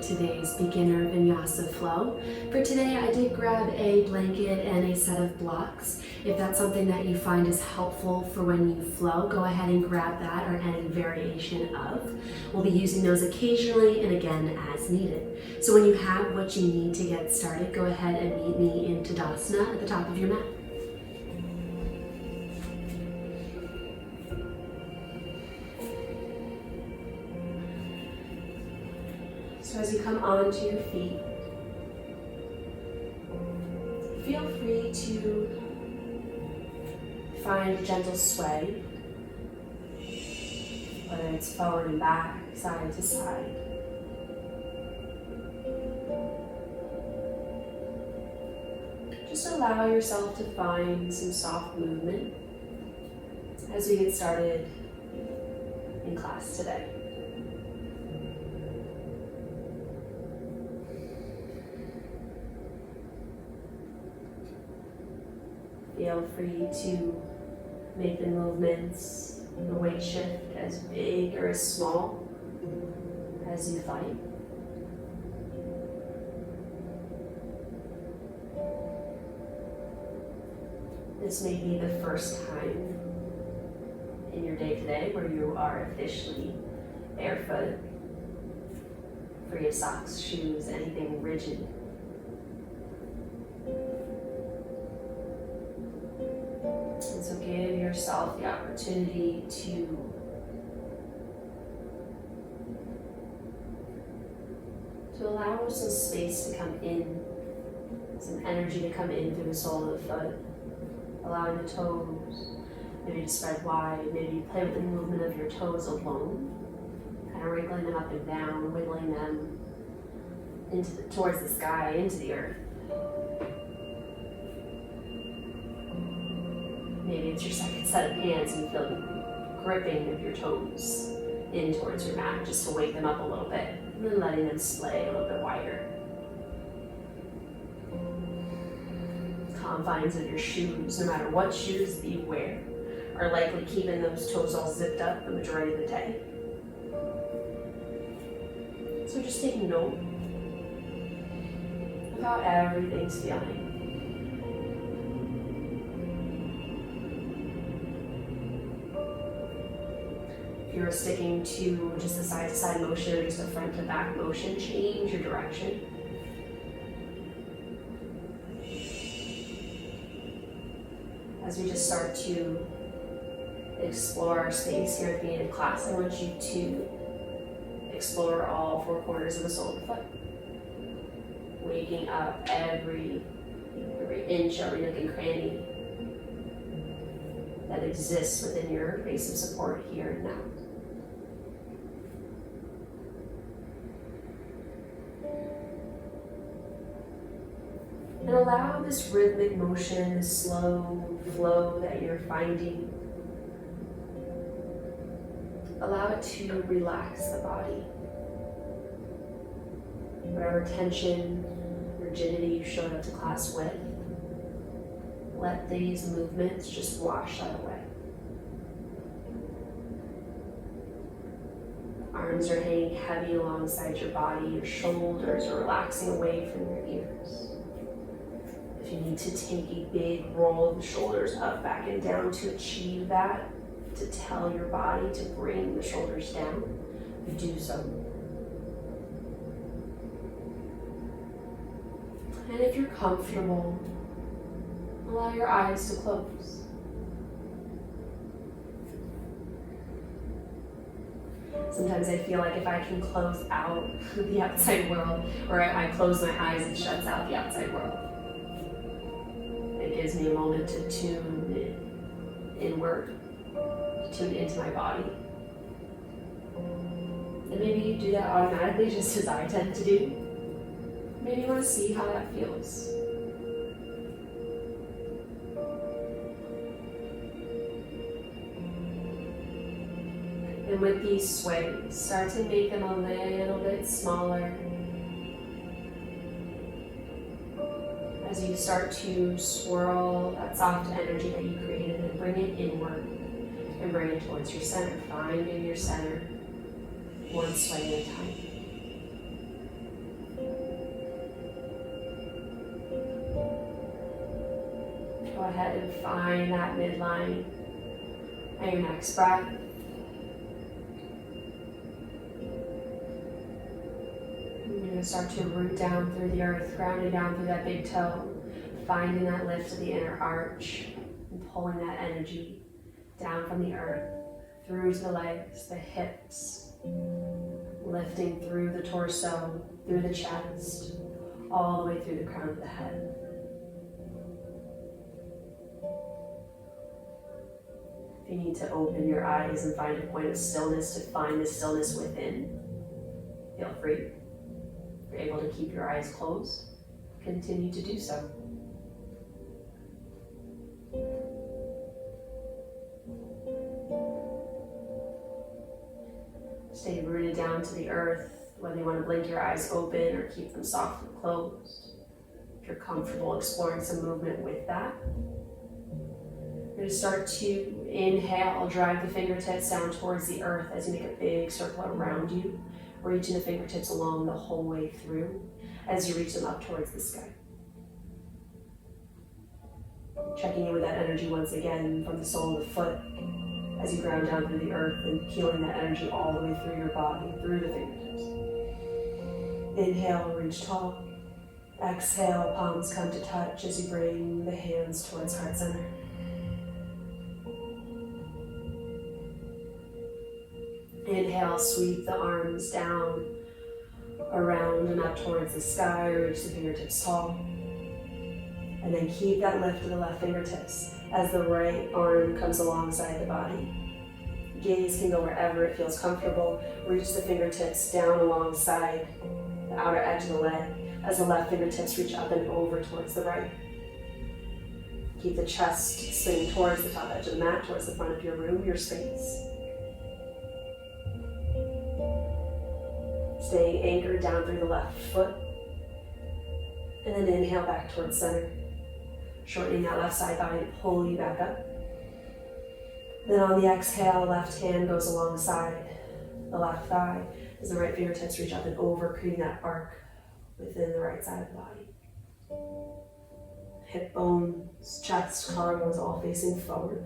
today's beginner vinyasa flow. For today, I did grab a blanket and a set of blocks. If that's something that you find is helpful for when you flow, go ahead and grab that or any variation of. We'll be using those occasionally and again as needed. So when you have what you need to get started, go ahead and meet me in Tadasana at the top of your mat. So as you come onto your feet, feel free to find a gentle sway, whether it's forward and back, side to side. Just allow yourself to find some soft movement as we get started in class today. Feel free to make the movements, the weight shift as big or as small as you'd like. This may be the first time in your day today where you are officially barefoot, free of socks, shoes, anything rigid. And so give yourself the opportunity to allow some space to come in, some energy to come in through the sole of the foot, allowing the toes maybe to spread wide, maybe play with the movement of your toes alone, kind of wrinkling them up and down, wiggling them towards the sky, into the earth. Maybe it's your second set of hands and you feel the gripping of your toes in towards your mat just to wake them up a little bit, and then letting them splay a little bit wider. Confines of your shoes, no matter what shoes that you wear, are likely keeping those toes all zipped up the majority of the day. So just take note of how everything's feeling. If you're sticking to just a side-to-side motion or just a front-to-back motion, change your direction. As we just start to explore our space here at the beginning of class, I want you to explore all four corners of the sole of the foot. Waking up every inch, every nook and cranny that exists within your base of support here and now. And allow this rhythmic motion, this slow flow that you're finding, allow it to relax the body. Whatever tension, rigidity you showed up to class with, let these movements just wash that away. Arms are hanging heavy alongside your body, your shoulders are relaxing away from your ears. If you need to take a big roll of the shoulders up, back, and down to achieve that, to tell your body to bring the shoulders down, you do so. And if you're comfortable, allow your eyes to close. Sometimes I feel like if I can close out the outside world, or I close my eyes, it shuts out the outside world. It gives me a moment to tune inward, tune into my body. And maybe you do that automatically, just as I tend to do. Maybe you want to see how that feels. And with these sways, start to make them a little bit smaller. As you start to swirl that soft energy that you created and bring it inward and bring it towards your center. Find in your center, one sway at a time. Go ahead and find that midline and your next breath. You're going to start to root down through the earth, grounding down through that big toe, finding that lift of the inner arch, and pulling that energy down from the earth, through to the legs, the hips, lifting through the torso, through the chest, all the way through the crown of the head. If you need to open your eyes and find a point of stillness, to find the stillness within, feel free. If you're able to keep your eyes closed, continue to do so. Stay rooted down to the earth, whether you want to blink your eyes open or keep them softly closed. If you're comfortable exploring some movement with that, you're going to start to inhale, drive the fingertips down towards the earth as you make a big circle around you, reaching the fingertips along the whole way through as you reach them up towards the sky. Checking in with that energy once again from the sole of the foot as you ground down through the earth and peeling that energy all the way through your body, through the fingertips. Inhale, reach tall. Exhale, palms come to touch as you bring the hands towards heart center. Inhale, sweep the arms down, around and up towards the sky, reach the fingertips tall. And then keep that lift of the left fingertips as the right arm comes alongside the body. Gaze can go wherever it feels comfortable. Reach the fingertips down alongside the outer edge of the leg as the left fingertips reach up and over towards the right. Keep the chest swinging towards the top edge of the mat, towards the front of your room, your space. Staying anchored down through the left foot. And then inhale back towards center. Shortening that left side body to pull you back up. Then on the exhale, left hand goes alongside the left thigh as the right fingertips reach up and over, creating that arc within the right side of the body. Hip bones, chest, collarbones all facing forward.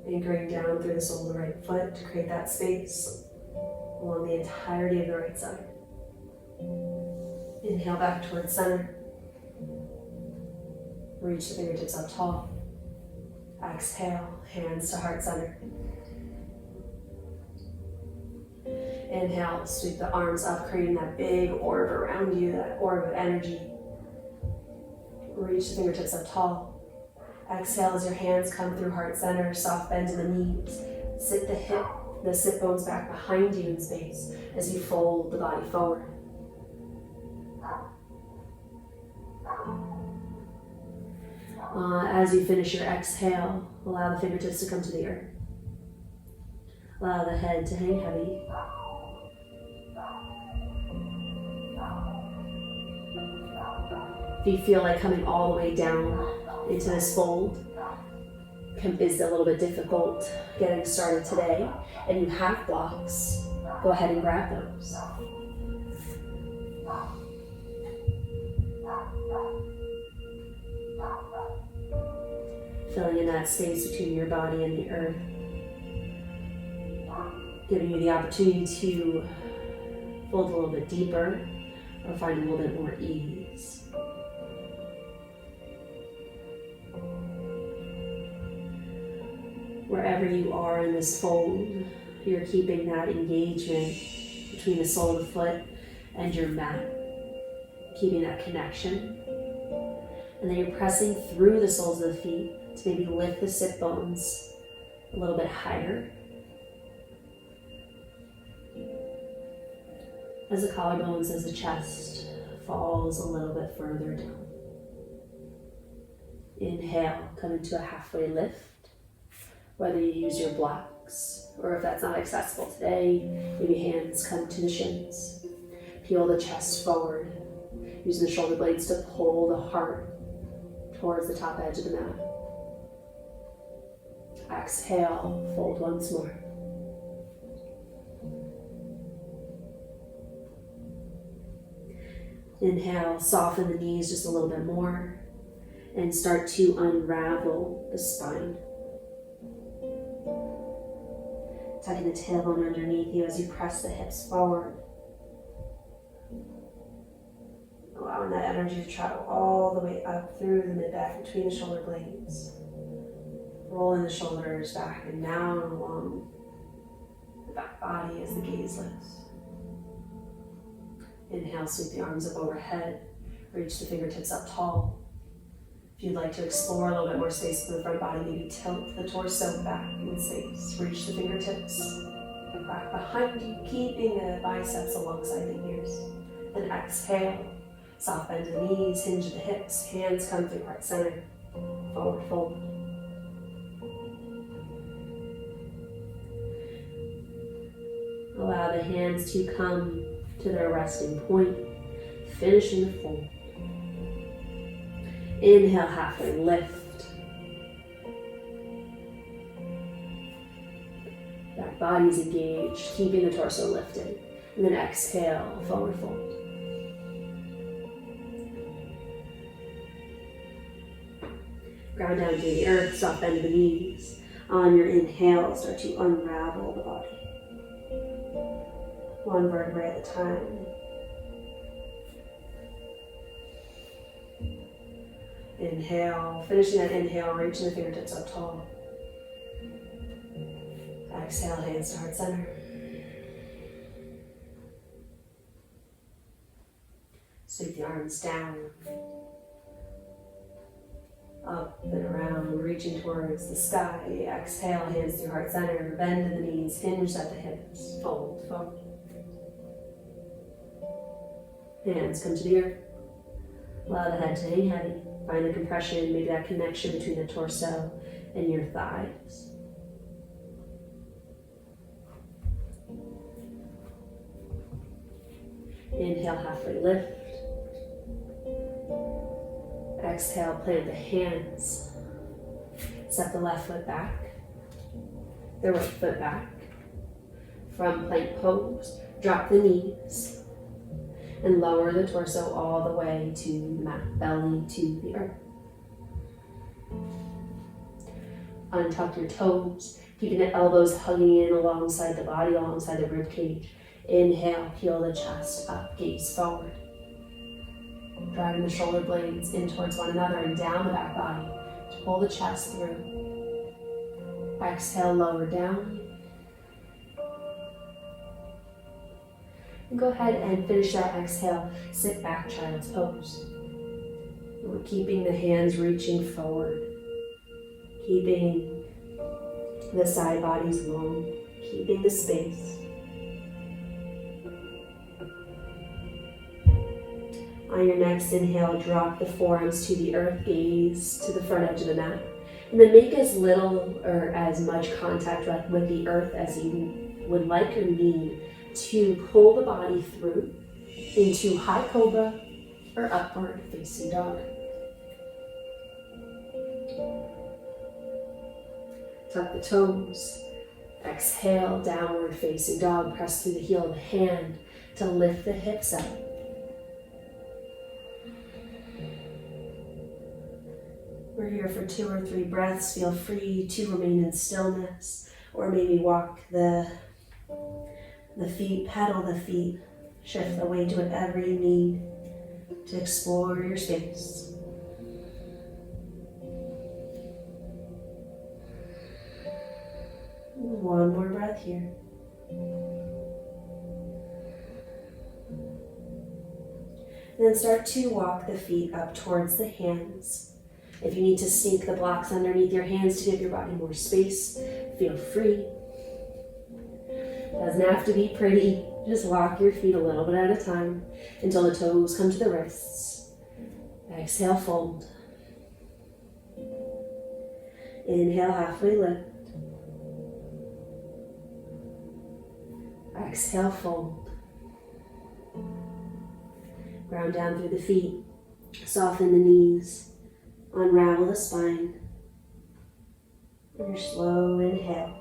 Anchoring down through the sole of the right foot to create that space along the entirety of the right side. Inhale back towards center. Reach the fingertips up tall. Exhale, hands to heart center. Inhale, sweep the arms up, creating that big orb around you, that orb of energy. Reach the fingertips up tall. Exhale as your hands come through heart center, soft bend in the knees. Sit the sit bones back behind you in space as you fold the body forward. As you finish your exhale, allow the fingertips to come to the earth. Allow the head to hang heavy. If you feel like coming all the way down into this fold is a little bit difficult getting started today, and you have blocks, go ahead and grab those. Filling in that space between your body and the earth, giving you the opportunity to fold a little bit deeper or find a little bit more ease. Wherever you are in this fold, you're keeping that engagement between the sole of the foot and your mat, keeping that connection. And then you're pressing through the soles of the feet to maybe lift the sit bones a little bit higher. As the collarbones, as the chest falls a little bit further down. Inhale, come into a halfway lift. Whether you use your blocks or if that's not accessible today, maybe hands come to the shins. Peel the chest forward, using the shoulder blades to pull the heart towards the top edge of the mat. Exhale, fold once more. Inhale, soften the knees just a little bit more and start to unravel the spine. Tucking the tailbone underneath you as you press the hips forward. Allowing that energy to travel all the way up through the mid-back between the shoulder blades. Rolling the shoulders back and down along the back body as the gaze lifts. Inhale, sweep the arms up overhead. Reach the fingertips up tall. If you'd like to explore a little bit more space for the front body, maybe tilt the torso back in space. Reach the fingertips back behind you, keeping the biceps alongside the ears. Then exhale, soft bend the knees, hinge the hips, hands come through heart center, forward fold. Allow the hands to come to their resting point, finishing the fold. Inhale, halfway lift. Back body's engaged, keeping the torso lifted. And then exhale, forward fold. Ground down to the earth, soft bend the knees. On your inhale, start to unravel the body. One vertebrae at a time. Inhale, finishing that inhale, reaching the fingertips up tall. Exhale, hands to heart center. Sweep the arms down, up and around, reaching towards the sky. Exhale, hands to heart center, bend in the knees, hinge at the hips, fold forward. Hands come to the earth. Allow the head to hang heavy. Find the compression, maybe that connection between the torso and your thighs. Inhale, halfway lift. Exhale, plant the hands. Step the left foot back, the right foot back. From plank pose, drop the knees and lower the torso all the way to the mat, belly to the earth. Untuck your toes, keeping the elbows hugging in alongside the body, alongside the rib cage. Inhale, peel the chest up, gaze forward. Driving the shoulder blades in towards one another and down the back body to pull the chest through. Exhale, lower down. And go ahead and finish that exhale. Sit back, child's pose. We're keeping the hands reaching forward. Keeping the side bodies long. Keeping the space. On your next inhale, drop the forearms to the earth, gaze to the front edge of the mat. And then make as little or as much contact with the earth as you would like or need to pull the body through into high cobra or upward facing dog. Tuck the toes. Exhale, downward facing dog. Press through the heel of the hand to lift the hips up. We're here for 2 or 3 breaths. Feel free to remain in stillness or maybe walk the feet, pedal the feet, shift the weight to whatever you need to explore your space. One more breath here. And then start to walk the feet up towards the hands. If you need to sneak the blocks underneath your hands to give your body more space, feel free. Doesn't have to be pretty. Just walk your feet a little bit at a time until the toes come to the wrists. Exhale, fold. Inhale, halfway lift. Exhale, fold. Ground down through the feet. Soften the knees. Unravel the spine. And your slow inhale.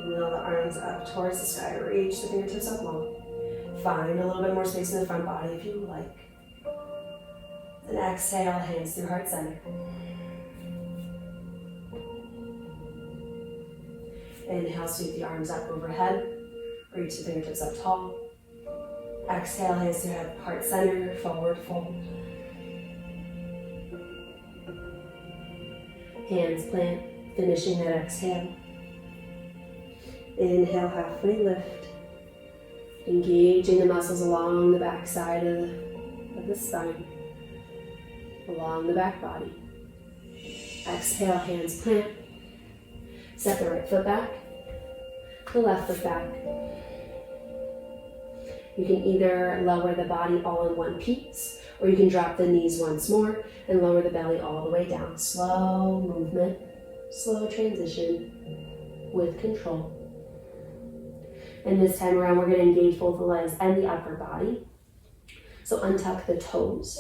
Wheel the arms up towards the sky. Reach the fingertips up long. Find a little bit more space in the front body if you like. And exhale, hands through heart center. Inhale, sweep the arms up overhead. Reach the fingertips up tall. Exhale, hands through heart center, forward fold. Hands plant, finishing that exhale. Inhale, halfway lift. Engaging the muscles along the back side of the spine, along the back body. Exhale, hands plant. Step the right foot back, the left foot back. You can either lower the body all in one piece, or you can drop the knees once more and lower the belly all the way down. Slow movement, slow transition with control. And this time around, we're going to engage both the legs and the upper body. So untuck the toes,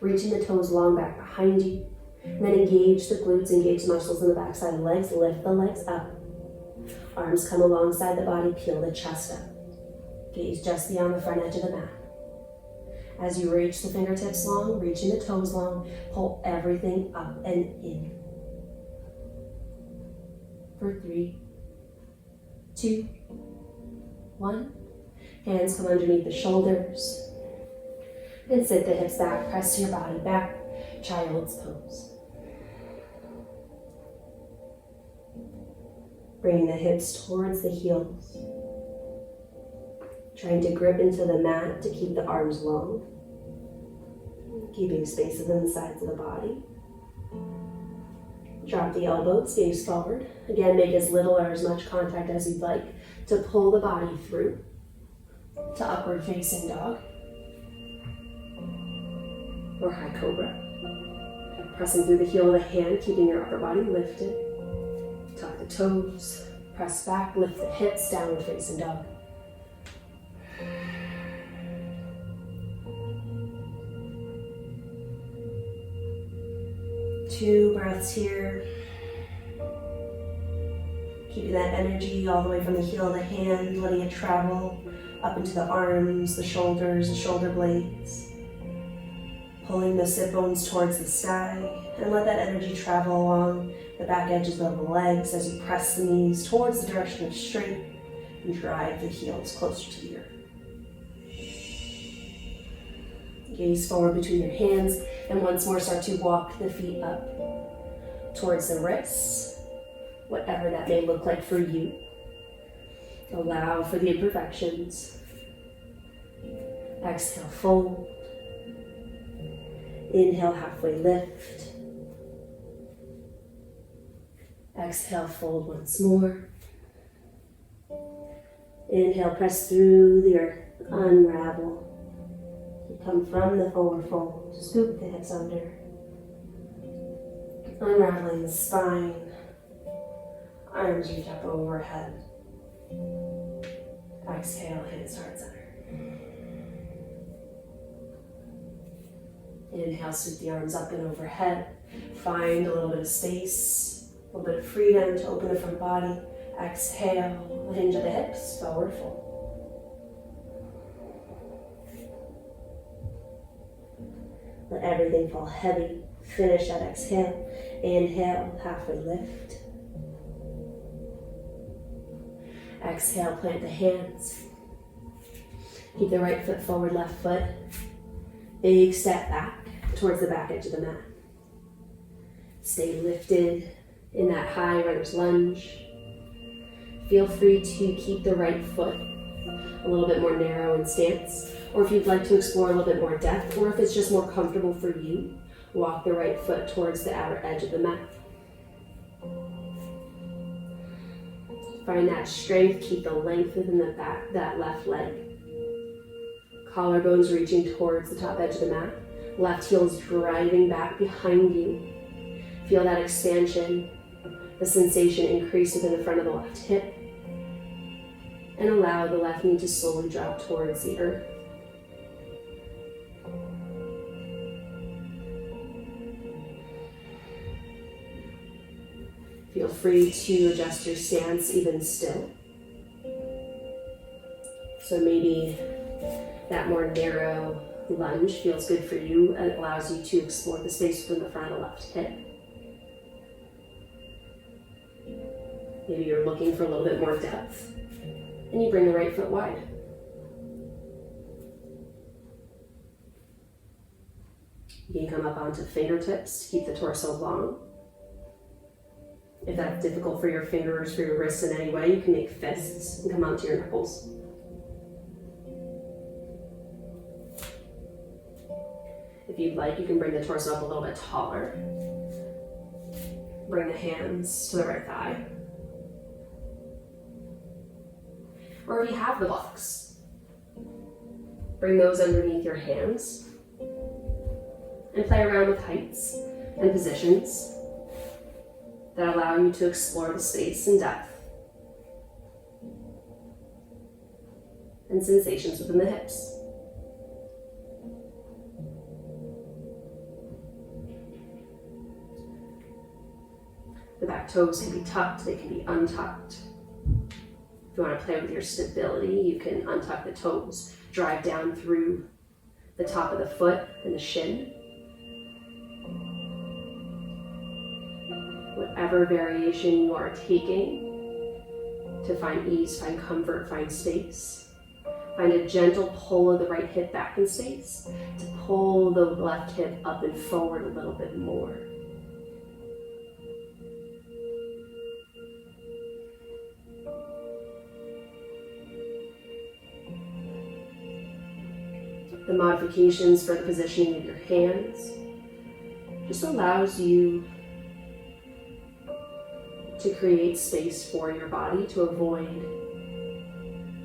reaching the toes long back behind you. And then engage the glutes, engage the muscles in the back side of the legs, lift the legs up. Arms come alongside the body, peel the chest up. Gaze just beyond the front edge of the mat. As you reach the fingertips long, reaching the toes long, pull everything up and in. For 3, 2, 1. Hands come underneath the shoulders. And sit the hips back, press your body back, child's pose. Bringing the hips towards the heels. Trying to grip into the mat to keep the arms long. Keeping space within the sides of the body. Drop the elbows, gaze forward. Again, make as little or as much contact as you'd like to pull the body through to upward facing dog or high cobra. Pressing through the heel of the hand, keeping your upper body lifted. Tuck the toes, press back, lift the hips, downward facing dog. Two breaths here. Keeping that energy all the way from the heel of the hand, letting it travel up into the arms, the shoulders, the shoulder blades. Pulling the sit bones towards the sky, and let that energy travel along the back edges of the legs as you press the knees towards the direction of straight and drive the heels closer to the earth. Gaze forward between your hands, and once more start to walk the feet up towards the wrists, whatever that may look like for you. Allow for the imperfections. Exhale, fold. Inhale, halfway lift. Exhale, fold once more. Inhale, press through the earth, unravel. You come from the forward fold, scoop the hips under. Unraveling the spine. Arms reach up overhead. Exhale, hands to heart center. Inhale, sweep the arms up and overhead. Find a little bit of space, a little bit of freedom to open the front body. Exhale, hinge of the hips, forward fold. Let everything fall heavy. Finish that exhale. Inhale, halfway lift. Exhale, plant the hands. Keep the right foot forward, left foot. Big step back towards the back edge of the mat. Stay lifted in that high runner's lunge. Feel free to keep the right foot a little bit more narrow in stance, or if you'd like to explore a little bit more depth, or if it's just more comfortable for you, walk the right foot towards the outer edge of the mat. Find that strength, keep the length within the back, that left leg. Collarbones reaching towards the top edge of the mat. Left heel is driving back behind you. Feel that expansion, the sensation increase within the front of the left hip. And allow the left knee to slowly drop towards the earth. Feel free to adjust your stance even still. So maybe That more narrow lunge feels good for you and it allows you to explore the space within the front of the left hip. Maybe you're looking for a little bit more depth and you bring the right foot wide. You can come up onto fingertips to keep the torso long. If that's difficult for your fingers, for your wrists in any way, you can make fists and come onto your knuckles. If you'd like, you can bring the torso up a little bit taller. Bring the hands to the right thigh. Or if you have the blocks, bring those underneath your hands and play around with heights and positions that allow you to explore the space and depth and sensations within the hips. The back toes can be tucked, they can be untucked. If you want to play with your stability, you can untuck the toes, drive down through the top of the foot and the shin. Whatever variation you are taking to find ease, find comfort, find space. Find a gentle pull of the right hip back in space to pull the left hip up and forward a little bit more. The modifications for the positioning of your hands just allows you to create space for your body to avoid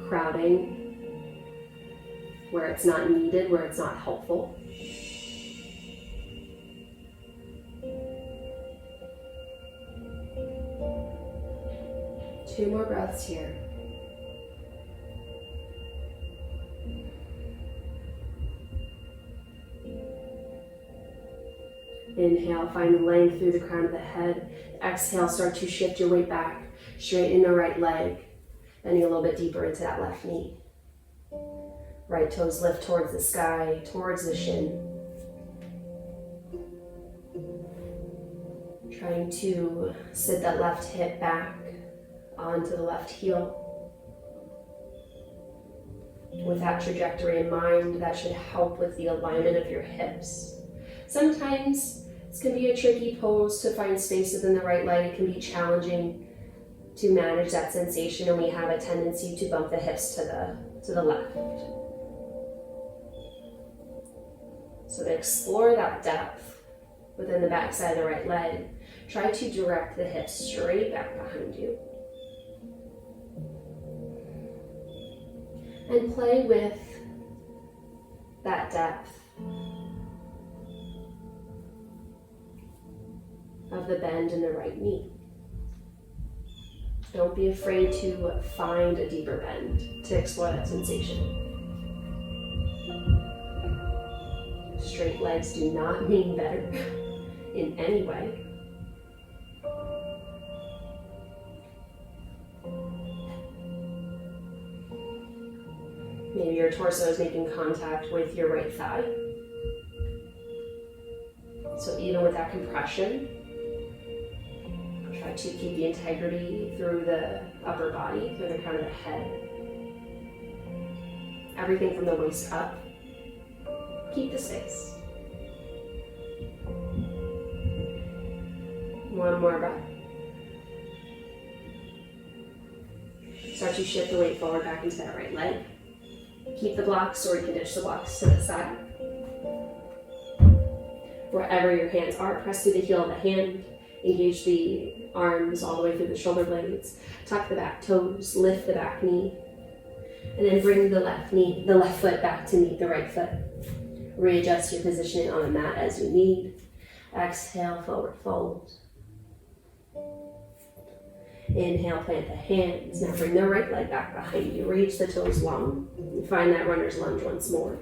crowding where it's not needed, where it's not helpful. Two more breaths here. Inhale, find length through the crown of the head. Exhale, start to shift your weight back, straighten the right leg, bending a little bit deeper into that left knee. Right toes lift towards the sky, towards the shin. Trying to sit that left hip back onto the left heel. With that trajectory in mind, that should help with the alignment of your hips. Sometimes this can be a tricky pose to find space within the right leg. It can be challenging to manage that sensation, and we have a tendency to bump the hips to the left. So to explore that depth within the back side of the right leg, try to direct the hips straight back behind you. And play with that depth of the bend in the right knee. Don't be afraid to find a deeper bend to explore that sensation. Straight legs do not mean better in any way. Maybe your torso is making contact with your right thigh. So even with that compression, try to keep the integrity through the upper body, through the crown of the head. Everything from the waist up. Keep the space. One more breath. Start to shift the weight forward back into that right leg. Keep the blocks, or you can ditch the blocks to the side. Wherever your hands are, press through the heel of the hand. Engage the arms all the way through the shoulder blades. Tuck the back toes, lift the back knee. And then bring the left foot back to meet the right foot. Readjust your positioning on the mat as you need. Exhale, forward fold. Inhale, plant the hands. Now bring the right leg back behind you. Reach the toes long. And find that runner's lunge once more.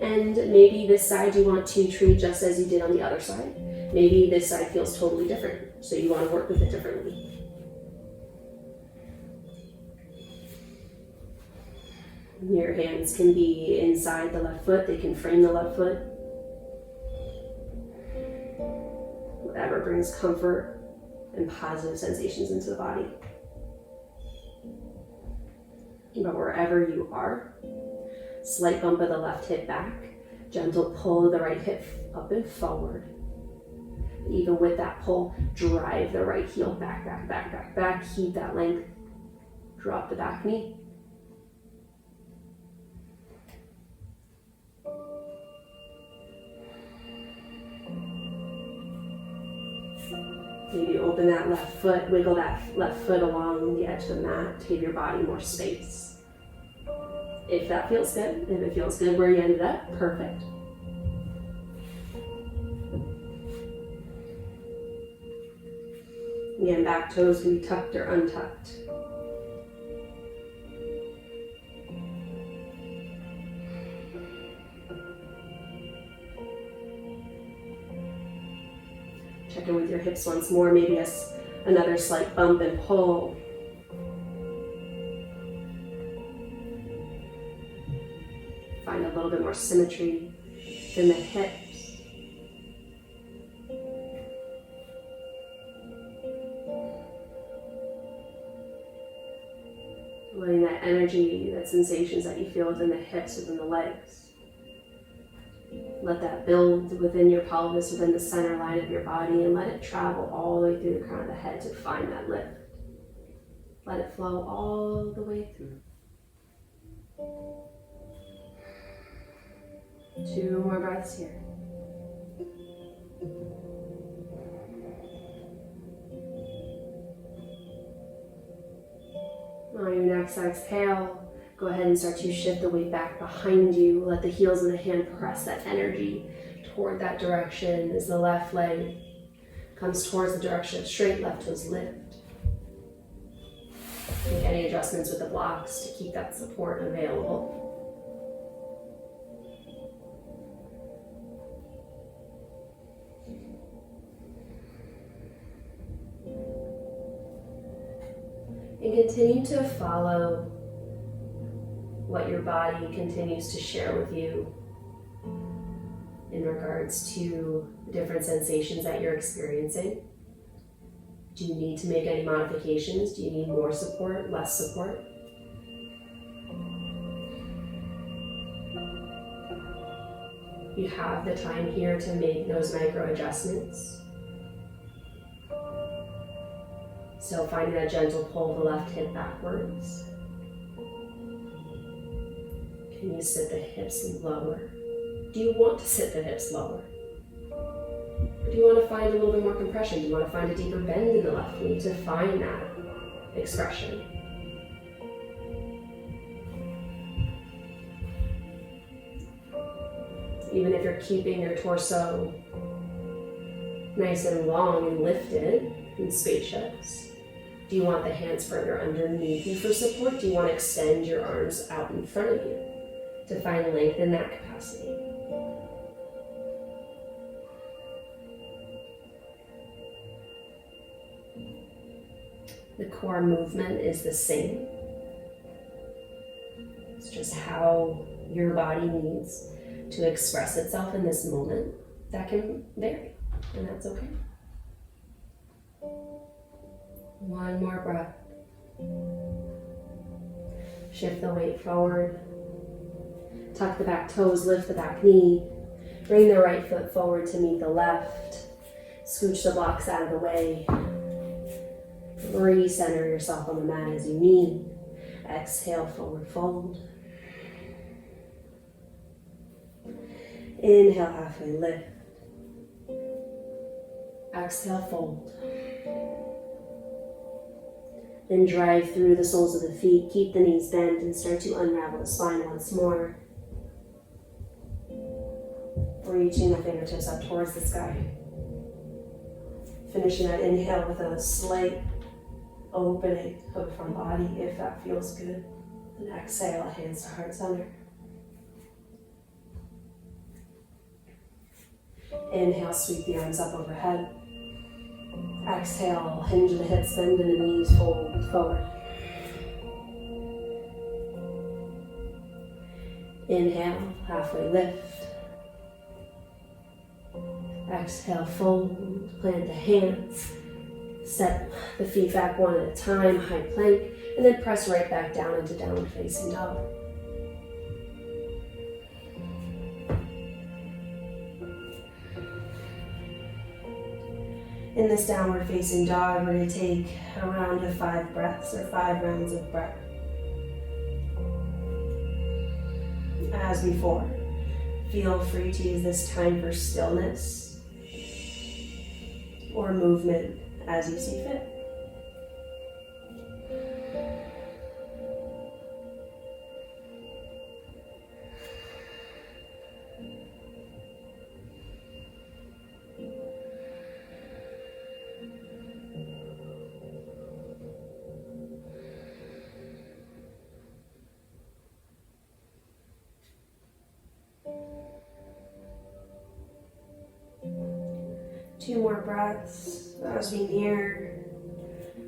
And maybe this side you want to treat just as you did on the other side. Maybe this side feels totally different, so you want to work with it differently. Your hands can be inside the left foot. They can frame the left foot. Whatever brings comfort and positive sensations into the body. But wherever you are, slight bump of the left hip back, gentle pull of the right hip up and forward. Even with that pull, drive the right heel back, back, back, back, back. Keep that length. Drop the back knee. Maybe open that left foot, wiggle that left foot along the edge of the mat to give your body more space. If that feels good, if it feels good where you ended up, perfect. Again, back toes can be tucked or untucked. Check in with your hips once more, maybe another slight bump and pull. Find a little bit more symmetry in the hips. Letting that energy, that sensations that you feel within the hips, within the legs. Let that build within your pelvis, within the center line of your body, and let it travel all the way through the crown of the head to find that lift. Let it flow all the way through. 2 more breaths here. On your next exhale, go ahead and start to shift the weight back behind you. Let the heels of the hand press that energy toward that direction as the left leg comes towards the direction of straight, left toes lift. Make any adjustments with the blocks to keep that support available. And continue to follow what your body continues to share with you in regards to the different sensations that you're experiencing. Do you need to make any modifications? Do you need more support, less support? You have the time here to make those micro adjustments. So finding that gentle pull of the left hip backwards. Can you sit the hips lower? Do you want to sit the hips lower? Or do you want to find a little bit more compression? Do you want to find a deeper bend in the left knee to find that expression? Even if you're keeping your torso nice and long and lifted and spacious, do you want the hands further underneath you for support? Do you want to extend your arms out in front of you to find length in that capacity? The core movement is the same. It's just how your body needs to express itself in this moment. That can vary, and that's okay. One more breath. Shift the weight forward. Tuck the back toes, lift the back knee. Bring the right foot forward to meet the left. Scooch the blocks out of the way. Recenter yourself on the mat as you need. Exhale, forward fold. Inhale, halfway lift. Exhale, fold. Then drive through the soles of the feet. Keep the knees bent and start to unravel the spine once more. Reaching the fingertips up towards the sky. Finishing that inhale with a slight opening of the front body if that feels good. And exhale, hands to heart center. Inhale, sweep the arms up overhead. Exhale, hinge the hips, bend in the knees, fold forward. Inhale, halfway lift. Exhale, fold, plant the hands. Step the feet back one at a time, high plank, and then press right back down into downward facing dog. In this downward facing dog, we're going to take a round of 5 breaths, or 5 rounds of breath. As before, feel free to use this time for stillness or movement as you see fit. Two more breaths as we near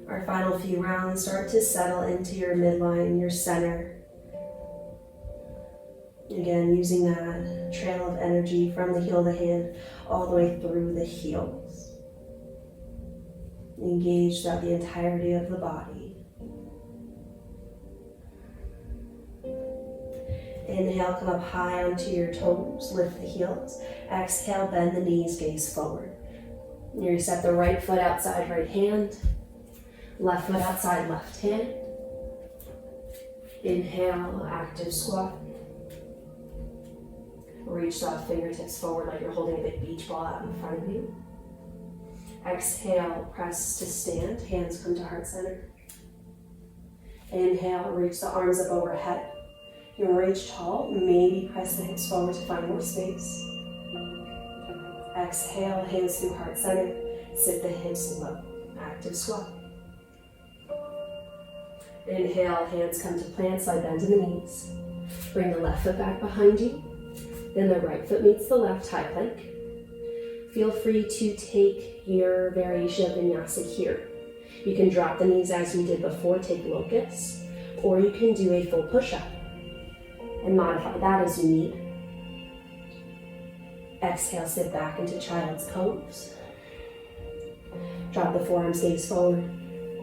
our final few rounds. Start to settle into your midline, your center. Again, using that trail of energy from the heel of the hand all the way through the heels. Engage throughout the entirety of the body. Inhale, come up high onto your toes, lift the heels. Exhale, bend the knees, gaze forward. You step the right foot outside right hand, left foot outside left hand. Inhale, active squat. Reach the fingertips forward like you're holding a big beach ball out in front of you. Exhale, press to stand, hands come to heart center. Inhale, reach the arms up overhead. You'll reach tall, maybe press the hips forward to find more space. Exhale, hands through heart center, sit the hips low, active squat. Inhale, hands come to plank, slide bend in the knees. Bring the left foot back behind you, then the right foot meets the left, high plank. Feel free to take your variation of vinyasa here. You can drop the knees as we did before, take locust, or you can do a full push-up and modify that as you need. Exhale, sit back into child's pose. Drop the forearms, gaze forward.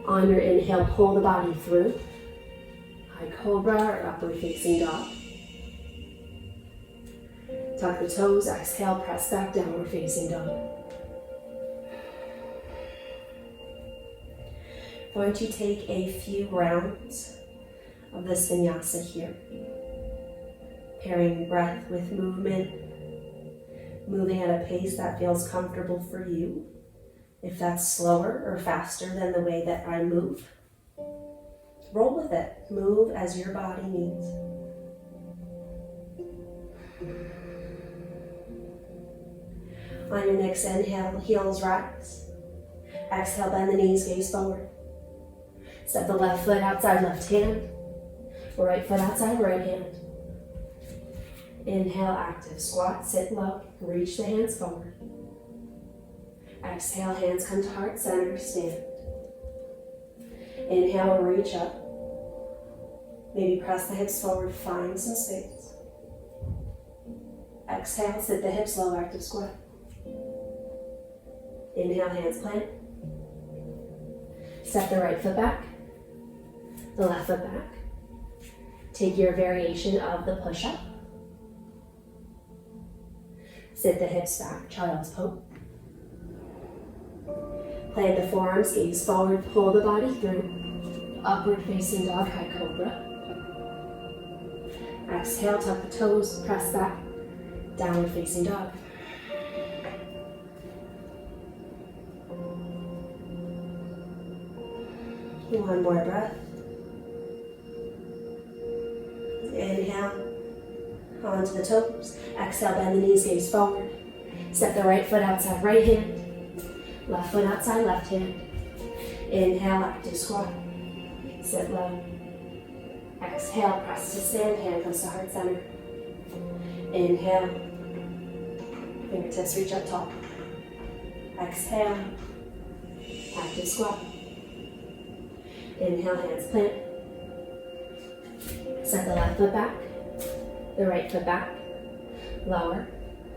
On your inhale, pull the body through. High cobra or upward facing dog. Tuck the toes, exhale, press back, downward facing dog. Going to take a few rounds of this vinyasa here. Pairing breath with movement. Moving at a pace that feels comfortable for you. If that's slower or faster than the way that I move, roll with it. Move as your body needs. On your next inhale, heels rise. Exhale, bend the knees, gaze forward. Step the left foot outside left hand. Right foot outside right hand. Inhale, active squat, sit low, reach the hands forward. Exhale, hands come to heart center, stand. Inhale, reach up. Maybe press the hips forward, find some space. Exhale, sit the hips low, active squat. Inhale, hands plant. Step the right foot back, the left foot back. Take your variation of the push-up. Sit the hips back, child's pose. Plant the forearms, gaze forward, pull the body through. Upward facing dog, high cobra. Exhale, tuck the toes, press back, downward facing dog. One more breath. Inhale. Onto the toes. Exhale, bend the knees, gaze forward. Step the right foot outside right hand. Left foot outside left hand. Inhale, active squat. Sit low. Exhale, press to stand, hand comes to heart center. Inhale. Fingertips reach up tall. Exhale. Active squat. Inhale, hands plant. Set the left foot back. the right foot back, lower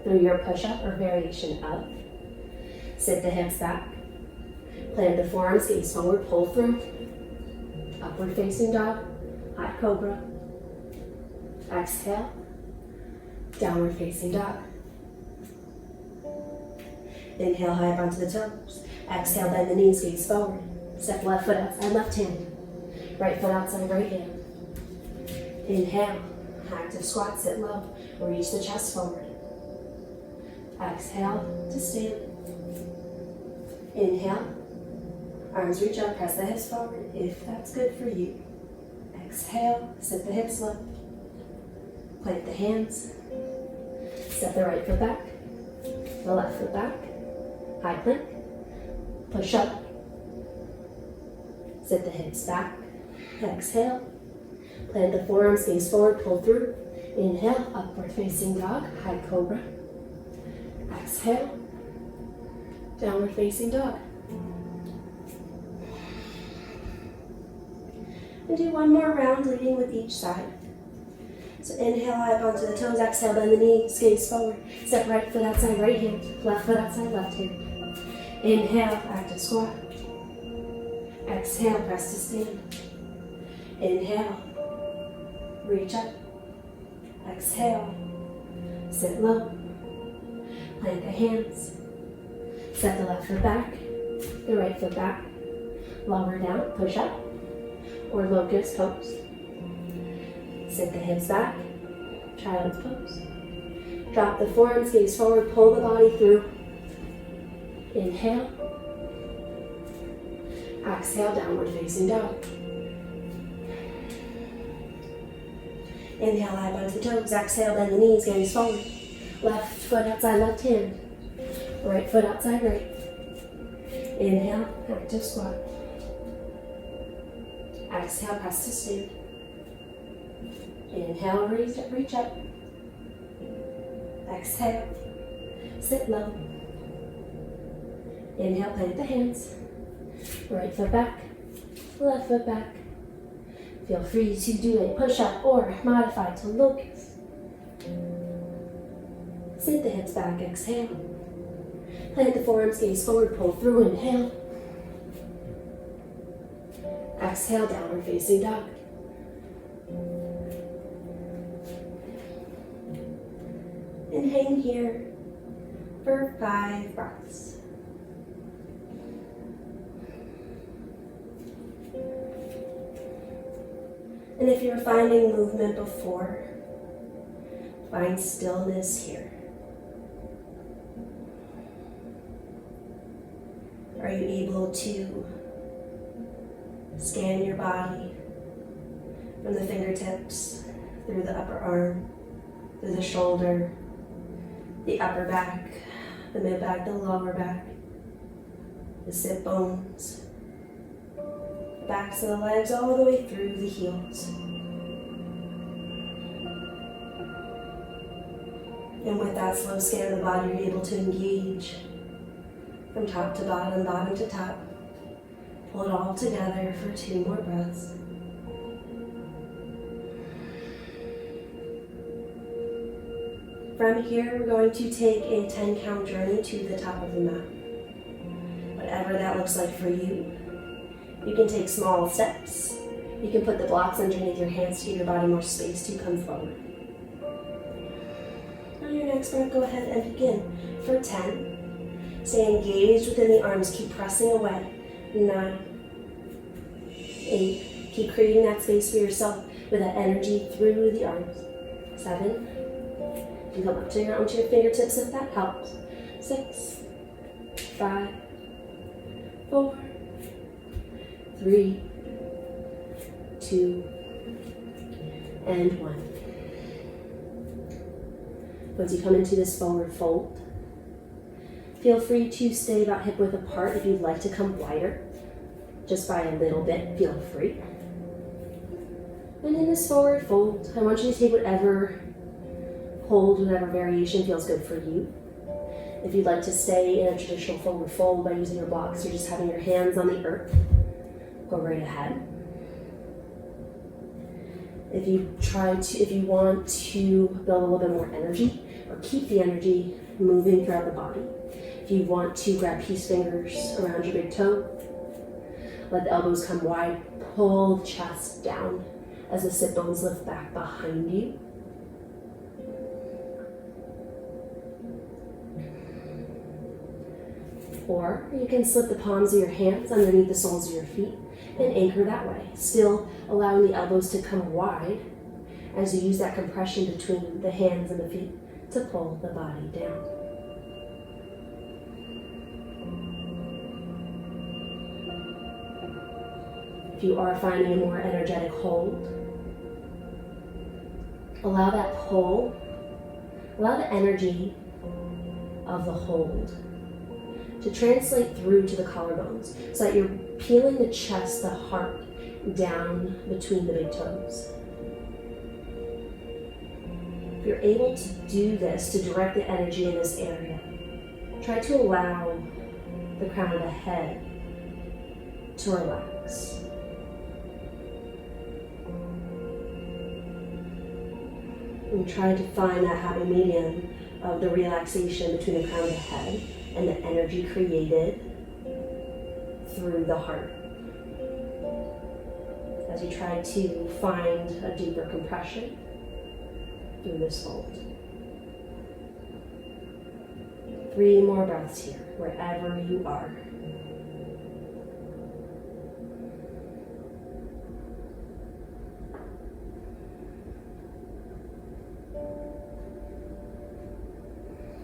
through your push-up or variation of. Sit the hips back, plant the forearms, gaze forward, pull through, upward facing dog, high cobra. Exhale, downward facing dog. Inhale, high up onto the toes. Exhale, bend the knees, gaze forward. Step left foot outside left hand. Right foot outside right hand. Inhale, active squat, sit low. Reach the chest forward. Exhale to stand. Inhale, arms reach up, press the hips forward if that's good for you. Exhale, sit the hips low. Plant the hands. Step the right foot back, the left foot back. High plank, push up, sit the hips back, exhale, plant the forearms, gaze forward, pull through, inhale, upward facing dog, high cobra, exhale, downward facing dog. And do one more round, leading with each side. So inhale, high up onto the toes, exhale, bend the knees, gaze forward, step right foot outside right hand, left foot outside left hand. Inhale, active squat. Exhale, press to stand. Inhale, reach up. Exhale, sit low. Plant the hands. Set the left foot back, the right foot back. Lower down, push up, or locust pose. Sit the hips back, child's pose. Drop the forearms, gaze forward, pull the body through. Inhale. Exhale, downward facing dog. Inhale, high onto the toes. Exhale, bend the knees, gaze forward. Left foot outside left hand. Right foot outside right. Inhale, active squat. Exhale, press to stand. Inhale, reach up. Exhale, sit low. Inhale, plant the hands. Right foot back, left foot back. Feel free to do a push-up or modify to locust. Sit the hips back, exhale. Plant the forearms, gaze forward, pull through, inhale. Exhale, downward facing dog. And hang here for 5 breaths. And if you're finding movement before, find stillness here. Are you able to scan your body from the fingertips, through the upper arm, through the shoulder, the upper back, the mid back, the lower back, the sit bones, backs of the legs all the way through the heels. And with that slow scan of the body, you're able to engage from top to bottom, bottom to top. Pull it all together for 2 more breaths. From here, we're going to take a 10-count journey to the top of the mat. Whatever that looks like for you. You can take small steps. You can put the blocks underneath your hands to give your body more space to come forward. On your next breath, go ahead and begin for 10. Stay engaged within the arms. Keep pressing away. 9, 8. Keep creating that space for yourself with that energy through the arms. 7. You come up to onto your fingertips if that helps. 6, 5, 4, 3, 2, and 1. Once you come into this forward fold, feel free to stay about hip width apart. If you'd like to come wider, just by a little bit, feel free. And in this forward fold, I want you to take whatever hold, whatever variation feels good for you. If you'd like to stay in a traditional forward fold by using your blocks, you're just having your hands on the earth, go right ahead. If you want to build a little bit more energy or keep the energy moving throughout the body, if you want to grab peace fingers around your big toe, let the elbows come wide, pull the chest down as the sit bones lift back behind you. Or you can slip the palms of your hands underneath the soles of your feet and anchor that way, still allowing the elbows to come wide as you use that compression between the hands and the feet to pull the body down. If you are finding a more energetic hold, allow that pull, allow the energy of the hold to translate through to the collarbones so that you're peeling the chest, the heart, down between the big toes. If you're able to do this, to direct the energy in this area, try to allow the crown of the head to relax. And try to find that happy medium of the relaxation between the crown of the head and the energy created through the heart. As you try to find a deeper compression through this hold. 3 more breaths here, wherever you are.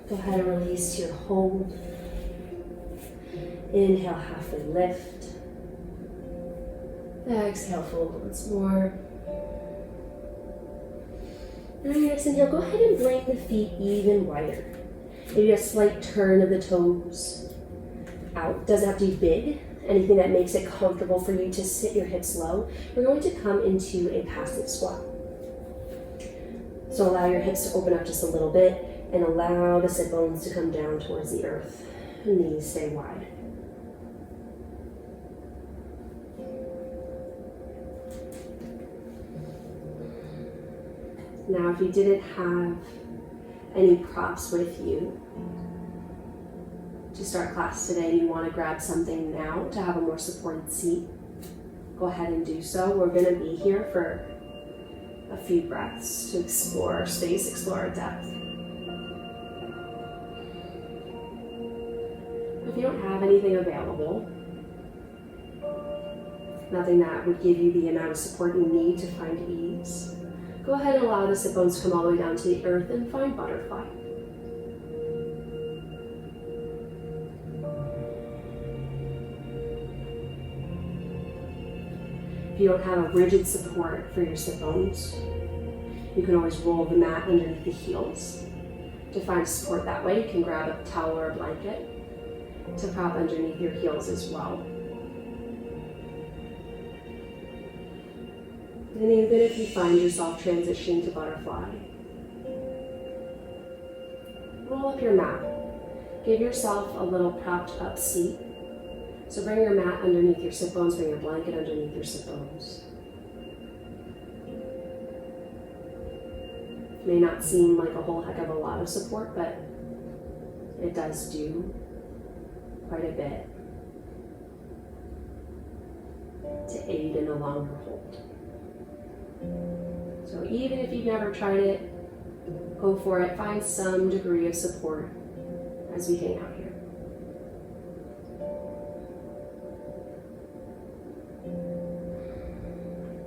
Go ahead and release your hold. Inhale, halfway lift. Exhale, fold once more. And on your next inhale, go ahead and bring the feet even wider. Maybe a slight turn of the toes out. Doesn't have to be big. Anything that makes it comfortable for you to sit your hips low. We're going to come into a passive squat. So allow your hips to open up just a little bit and allow the sit bones to come down towards the earth. Knees stay wide. Now, if you didn't have any props with you to start class today, you want to grab something now to have a more supported seat, go ahead and do so. We're going to be here for a few breaths to explore our space, explore our depth. If you don't have anything available, nothing that would give you the amount of support you need to find ease, go ahead and allow the sit bones to come all the way down to the earth and find butterfly. If you don't have a rigid support for your sit bones, you can always roll the mat underneath the heels. To find support that way, you can grab a towel or a blanket to prop underneath your heels as well. And even if you find yourself transitioning to butterfly, roll up your mat. Give yourself a little propped up seat. So bring your mat underneath your sit bones, bring your blanket underneath your sit bones. It may not seem like a whole heck of a lot of support, but it does do quite a bit to aid in a longer hold. So even if you've never tried it, go for it. Find some degree of support as we hang out here.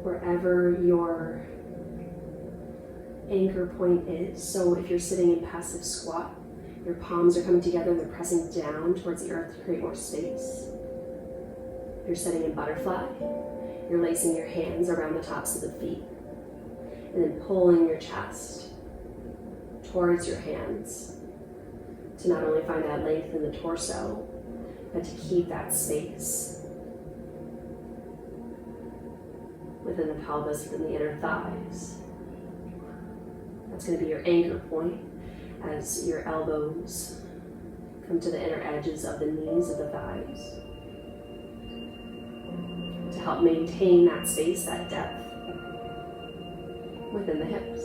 Wherever your anchor point is. So if you're sitting in passive squat, your palms are coming together and they're pressing down towards the earth to create more space. If you're sitting in butterfly, you're lacing your hands around the tops of the feet and then pulling your chest towards your hands to not only find that length in the torso, but to keep that space within the pelvis, within the inner thighs. That's going to be your anchor point as your elbows come to the inner edges of the knees of the thighs to help maintain that space, that depth. within the hips.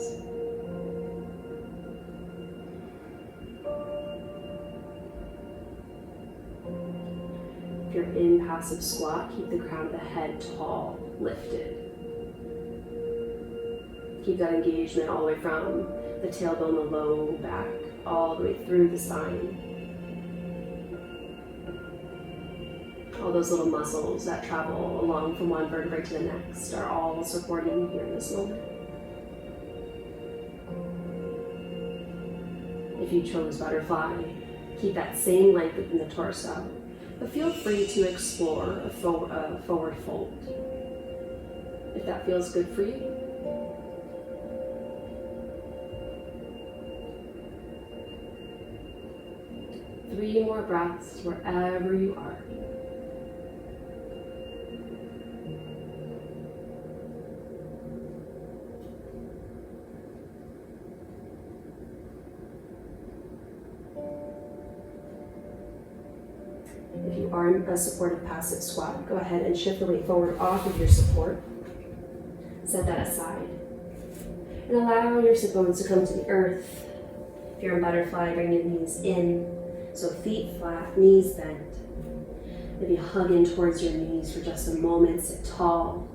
If you're in passive squat, keep the crown of the head tall, lifted. Keep that engagement all the way from the tailbone, the low back, all the way through the spine. All those little muscles that travel along from one vertebrae to the next are all supporting you here in this moment. If you chose butterfly, keep that same length within the torso, but feel free to explore a forward fold if that feels good for you. Three more breaths wherever you are. If you are in a supportive passive squat, go ahead and shift the weight forward off of your support. Set that aside. And allow your sit bones to come to the earth. If you're in butterfly, bring your knees in. So feet flat, knees bent. Maybe hug in towards your knees for just a moment, sit tall.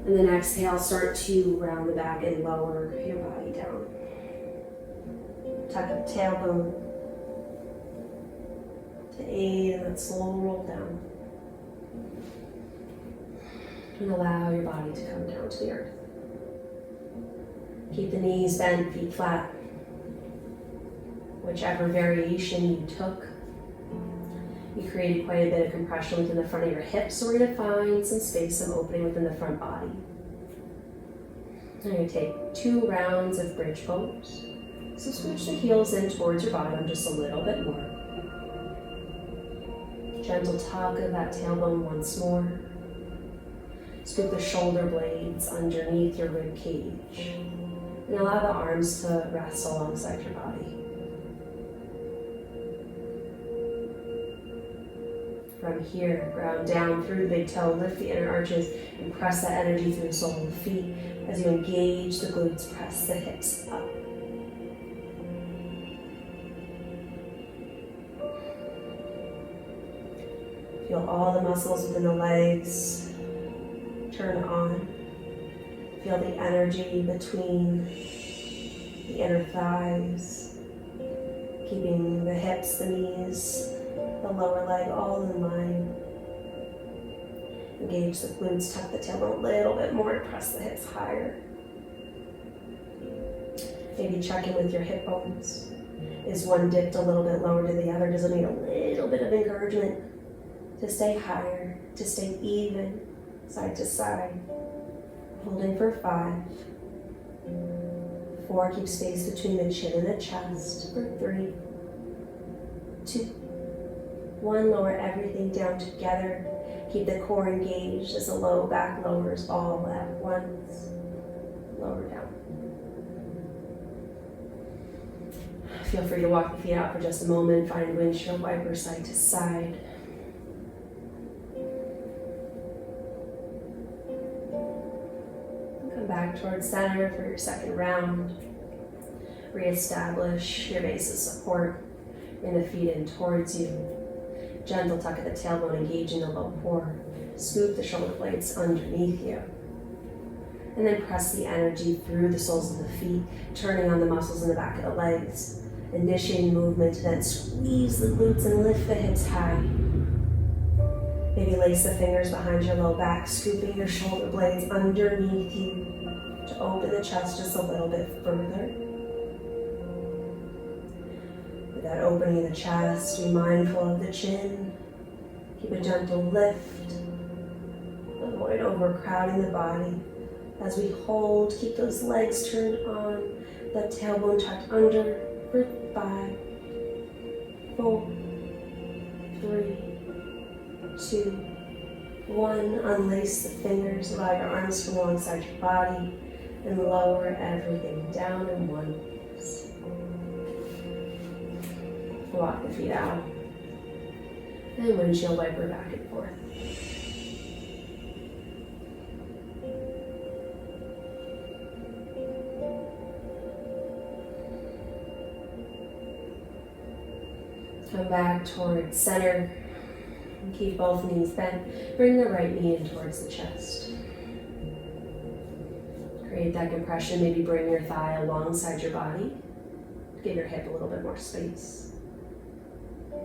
And then exhale, start to round the back and lower your body down. Tuck the tailbone to aid in that slow roll down. And allow your body to come down to the earth. Keep the knees bent, feet flat. Whichever variation you took, you created quite a bit of compression within the front of your hips, so we're going to find some space, some opening within the front body. I'm going to take 2 rounds of bridge pose. So switch the heels in towards your bottom just a little bit more. Gentle tug of that tailbone once more. Scoop the shoulder blades underneath your rib cage. And allow the arms to rest alongside your body. From here, ground down through the big toe, lift the inner arches, and press that energy through the sole of the feet. As you engage the glutes, press the hips up. Feel all the muscles within the legs turn on. Feel the energy between the inner thighs, keeping the hips, the knees, the lower leg all in line. Engage the glutes, tuck the tailbone a little bit more to press the hips higher. Maybe check in with your hip bones. Is one dipped a little bit lower to the other? Does it need a little bit of encouragement to stay higher, to stay even, side to side? Holding for 5. 4, keep space between the chin and the chest. For 3, 2, 1, lower everything down together. Keep the core engaged as the low back lowers all at once. Lower down. Feel free to walk the feet out for just a moment. Find windshield wiper side to side. Come back towards center for your second round. Reestablish your base of support. Bring the feet in towards you. Gentle tuck of the tailbone, engaging the low core. Scoop the shoulder blades underneath you. And then press the energy through the soles of the feet, turning on the muscles in the back of the legs. Initiating movement to then squeeze the glutes and lift the hips high. Maybe lace the fingers behind your low back, scooping your shoulder blades underneath you to open the chest just a little bit further. With that opening of the chest, be mindful of the chin. Keep a gentle lift. Avoid overcrowding the body. As we hold, keep those legs turned on, the tailbone tucked under. For 5, 4, 3, 2, 1. Unlace the fingers, allow your arms to come alongside your body, and lower everything down in one piece. Walk the feet out, and windshield wiper back and forth. Come back towards center. And keep both knees bent. Bring the right knee in towards the chest. Create that compression. Maybe bring your thigh alongside your body. Give your hip a little bit more space.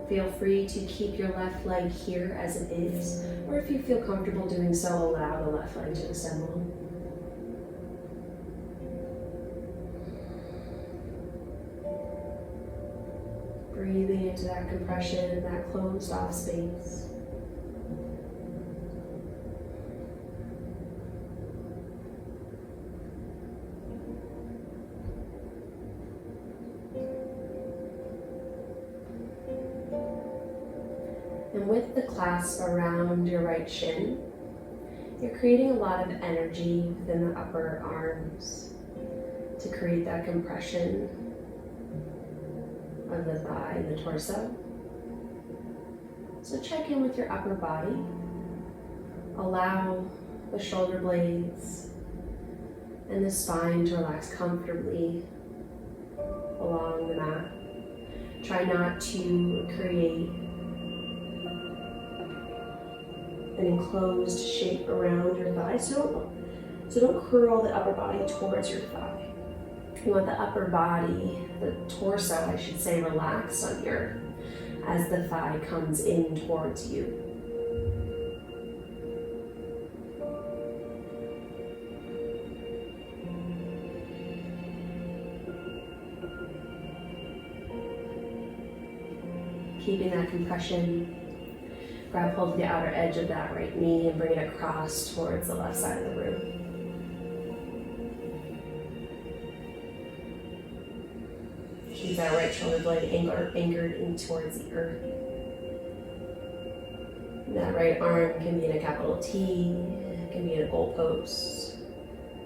Feel free to keep your left leg here as it is, or if you feel comfortable doing so, allow the left leg to extend long. Breathing into that compression, that closed off space. And with the clasp around your right shin, you're creating a lot of energy within the upper arms to create that compression of the thigh and the torso. So check in with your upper body. Allow the shoulder blades and the spine to relax comfortably along the mat. Try not to create an enclosed shape around your thigh. So don't curl the upper body towards your thigh. You want the upper body, the torso, I should say, relaxed on the earth as the thigh comes in towards you. Keeping that compression. Grab hold of the outer edge of that right knee and bring it across towards the left side of the room. Keep that right shoulder blade anchored in towards the earth. And that right arm can be in a capital T, it can be in a goalpost.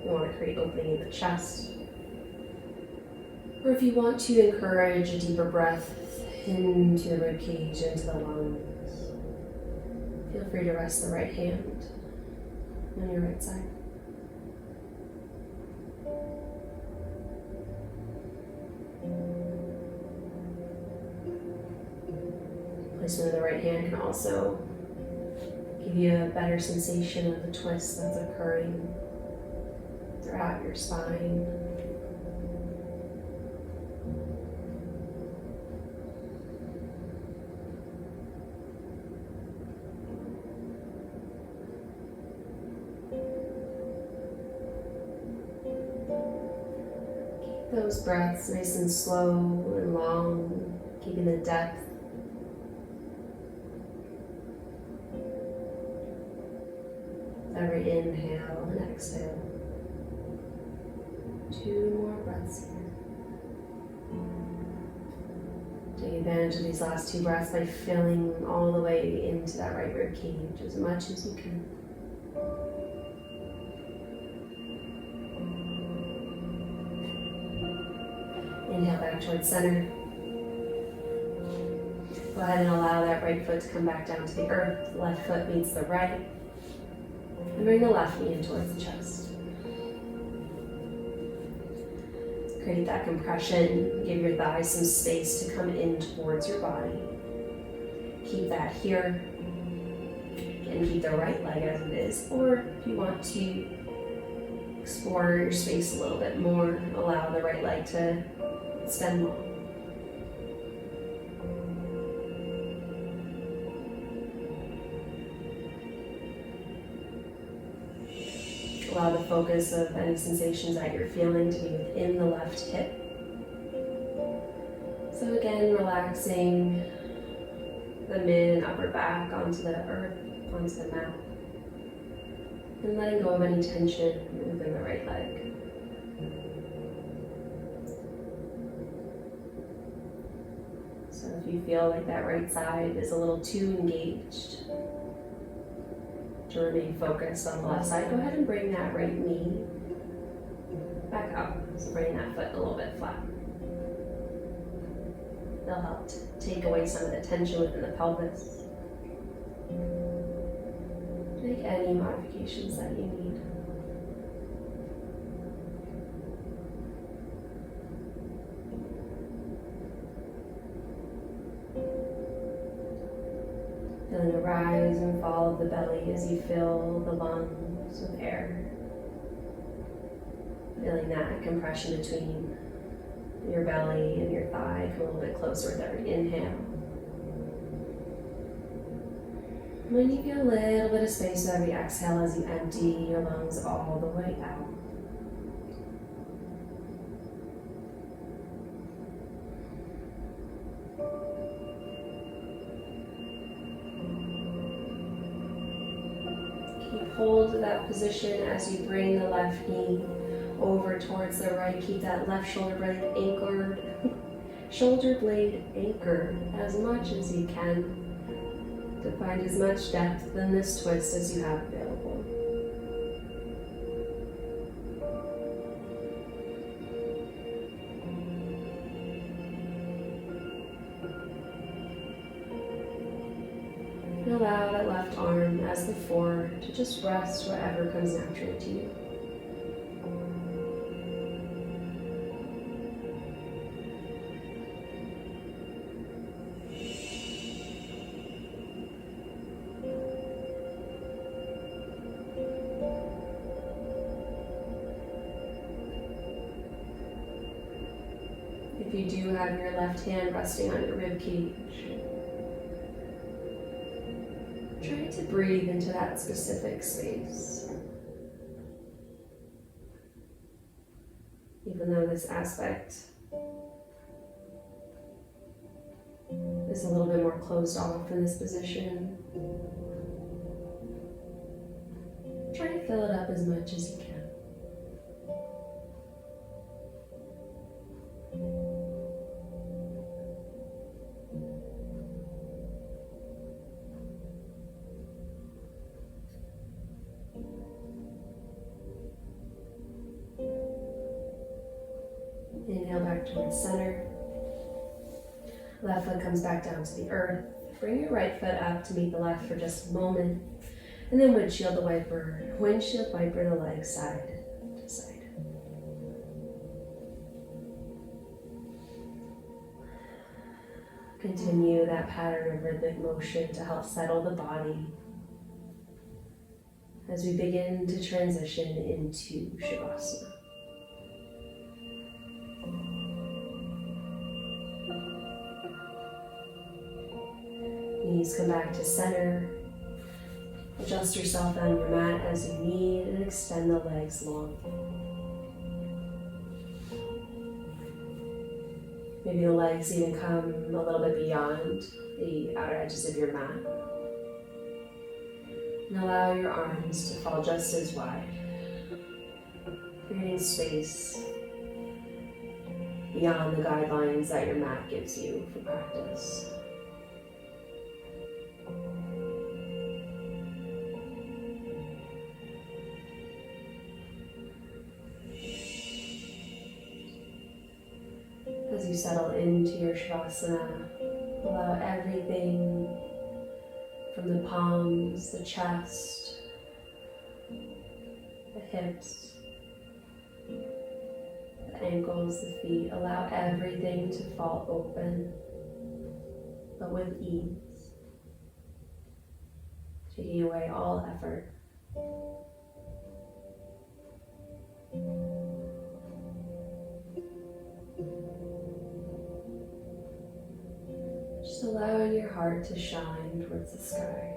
You want to create opening in the chest. Or if you want to encourage a deeper breath into the rib cage, into the lungs, feel free to rest the right hand on your right side. Placement of the right hand can also give you a better sensation of the twist that's occurring throughout your spine. Keep those breaths nice and slow and long, keeping the depth. Every inhale and exhale. 2 more breaths here. Take advantage of these last 2 breaths by filling all the way into that right rib cage as much as you can. Inhale back towards center. Go ahead and allow that right foot to come back down to the earth. Left foot meets the right. And bring the left knee in towards the chest. Create that compression. Give your thighs some space to come in towards your body. Keep that here. And keep the right leg as it is. Or if you want to explore your space a little bit more, allow the right leg to extend long. Allow the focus of any sensations that you're feeling to be within the left hip. So again, relaxing the mid and upper back onto the earth, onto the mat. And letting go of any tension within the right leg. So if you feel like that right side is a little too engaged to remain focused on the left side, go ahead and bring that right knee back up. So bring that foot a little bit flat. They'll help take away some of the tension within the pelvis. Make any modifications that you need. rise and fall of the belly as you fill the lungs with air. Feeling that compression between your belly and your thigh come a little bit closer with every inhale. When you feel a little bit of space with every exhale as you empty your lungs all the way out. Keep hold of that position as you bring the left knee over towards the right. Keep that left shoulder blade anchored, as much as you can to find as much depth in this twist as you have available. And allow that left arm as before to just rest wherever comes naturally to you. If you do have your left hand resting on your rib cage, try to breathe into that specific space. Even though this aspect is a little bit more closed off in this position, try to fill it up as much as you can. Inhale back towards center. Left foot comes back down to the earth. Bring your right foot up to meet the left for just a moment. And then windshield wiper the legs side to side. Continue that pattern of rhythmic motion to help settle the body as we begin to transition into Shavasana. Knees come back to center. Adjust yourself on your mat as you need and extend the legs long. Maybe the legs even come a little bit beyond the outer edges of your mat. And allow your arms to fall just as wide, creating space beyond the guidelines that your mat gives you for practice. As you settle into your Shavasana, allow everything from the palms, the chest, the hips, the ankles, the feet, allow everything to fall open, but with ease, taking away all effort. Just allowing your heart to shine towards the sky.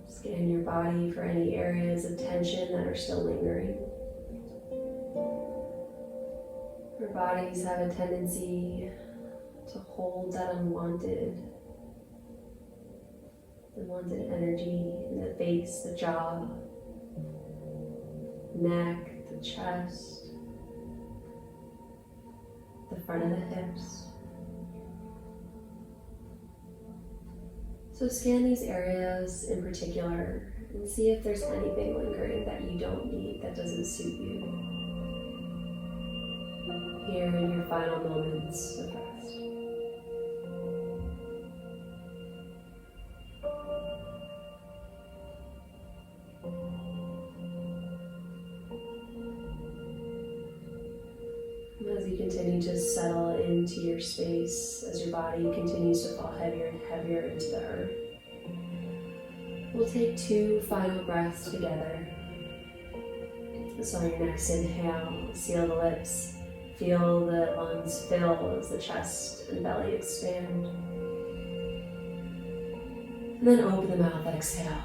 Scan your body for any areas of tension that are still lingering. Our bodies have a tendency to hold that unwanted energy in the face, the jaw, neck, the chest, the front of the hips. So scan these areas in particular and see if there's anything lingering that you don't need, that doesn't suit you. Here in your final moments of rest. continue to settle into your space as your body continues to fall heavier and heavier into the earth. We'll take 2 final breaths together. So on your next inhale, seal the lips. Feel the lungs fill as the chest and belly expand. And then open the mouth, exhale.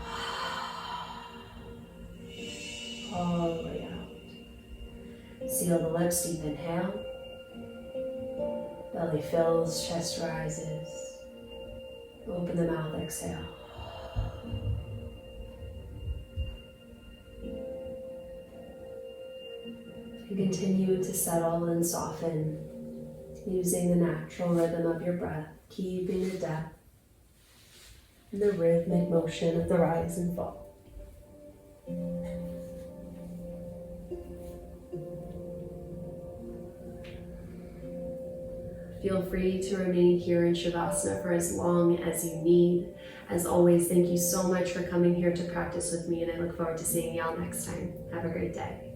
All the way out. Seal the lips, deep inhale. Belly fills, chest rises. Open the mouth, exhale. And continue to settle and soften using the natural rhythm of your breath, keeping the depth and the rhythmic motion of the rise and fall. Feel free to remain here in Shavasana for as long as you need. As always, thank you so much for coming here to practice with me, and I look forward to seeing y'all next time. Have a great day.